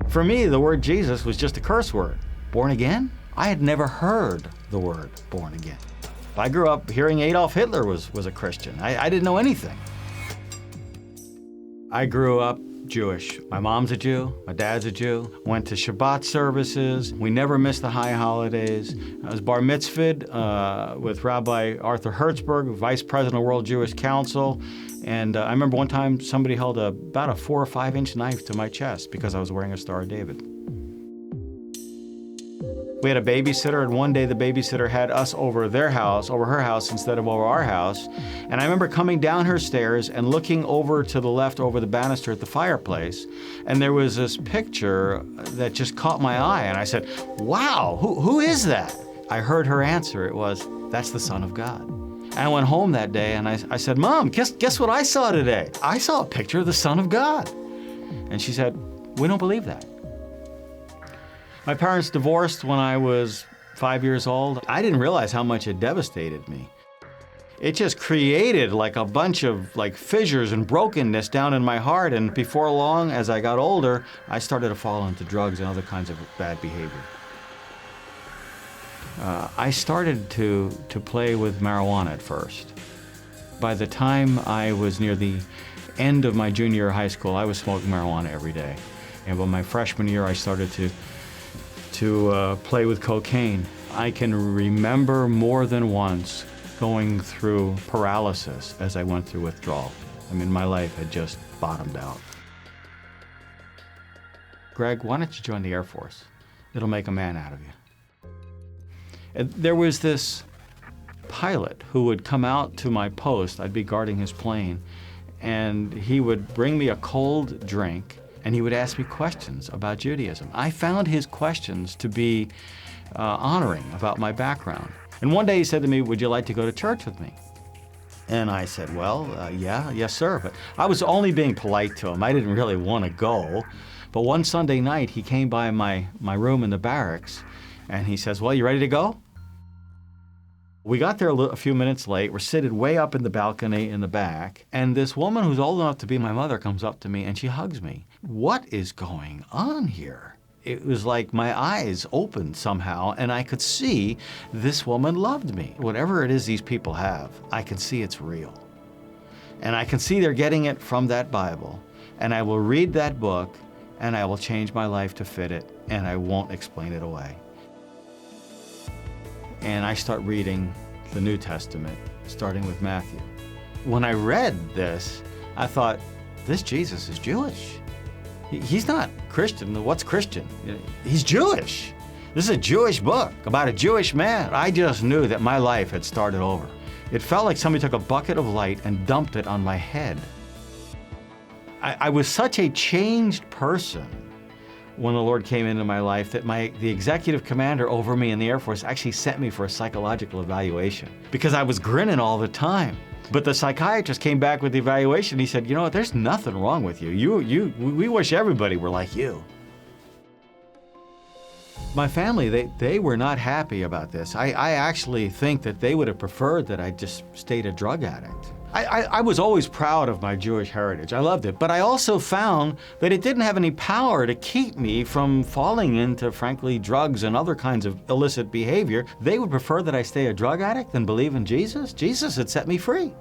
For me, the word Jesus was just a curse word. Born again? I had never heard the word born again. I grew up hearing Adolf Hitler was a Christian. I didn't know anything. I grew up Jewish. My mom's a Jew, my dad's a Jew. Went to Shabbat services. We never missed the high holidays. I was bar mitzvahed with Rabbi Arthur Hertzberg, Vice President of World Jewish Council. And I remember one time somebody held about a 4 or 5 inch knife to my chest because I was wearing a Star of David. We had a babysitter, and one day the babysitter had us over her house instead of over our house. And I remember coming down her stairs and looking over to the left over the banister at the fireplace, and there was this picture that just caught my eye, and I said, wow, who is that? I heard her answer. It was, that's the Son of God. And I went home that day and I said, Mom, guess what I saw today? I saw a picture of the Son of God. And she said, we don't believe that. My parents divorced when I was 5 years old. I didn't realize how much it devastated me. It just created like a bunch of fissures and brokenness down in my heart. And before long, as I got older, I started to fall into drugs and other kinds of bad behavior. I started to play with marijuana at first. By the time I was near the end of my junior year of high school, I was smoking marijuana every day. And by my freshman year, I started to play with cocaine. I can remember more than once going through paralysis as I went through withdrawal. I mean, my life had just bottomed out. Greg, why don't you join the Air Force? It'll make a man out of you. And there was this pilot who would come out to my post. I'd be guarding his plane, and he would bring me a cold drink, and he would ask me questions about Judaism. I found his questions to be honoring about my background. And one day he said to me, would you like to go to church with me? And I said, well, yes, sir. But I was only being polite to him. I didn't really want to go. But one Sunday night, he came by my room in the barracks, and he says, well, you ready to go? We got there a few minutes late. We're seated way up in the balcony in the back, and this woman who's old enough to be my mother comes up to me and she hugs me. What is going on here? It was like my eyes opened somehow, and I could see this woman loved me. Whatever it is these people have, I can see it's real. And I can see they're getting it from that Bible, and I will read that book, and I will change my life to fit it, and I won't explain it away. And I start reading the New Testament, starting with Matthew. When I read this, I thought, this Jesus is Jewish. He's not Christian. What's Christian? He's Jewish. This is a Jewish book about a Jewish man. I just knew that my life had started over. It felt like somebody took a bucket of light and dumped it on my head. I was such a changed person when the Lord came into my life that the executive commander over me in the Air Force actually sent me for a psychological evaluation because I was grinning all the time. But the psychiatrist came back with the evaluation. He said, you know what, there's nothing wrong with you. We wish everybody were like you. My family, they were not happy about this. I actually think that they would have preferred that I just stayed a drug addict. I was always proud of my Jewish heritage. I loved it. But I also found that it didn't have any power to keep me from falling into, frankly, drugs and other kinds of illicit behavior. They would prefer that I stay a drug addict than believe in Jesus. Jesus had set me free.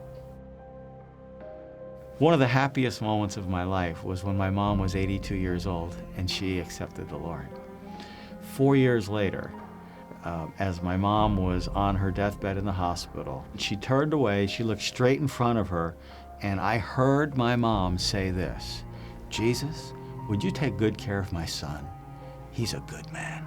One of the happiest moments of my life was when my mom was 82 years old and she accepted the Lord. 4 years later, as my mom was on her deathbed in the hospital, she turned away, she looked straight in front of her, and I heard my mom say this, Jesus, would you take good care of my son? He's a good man.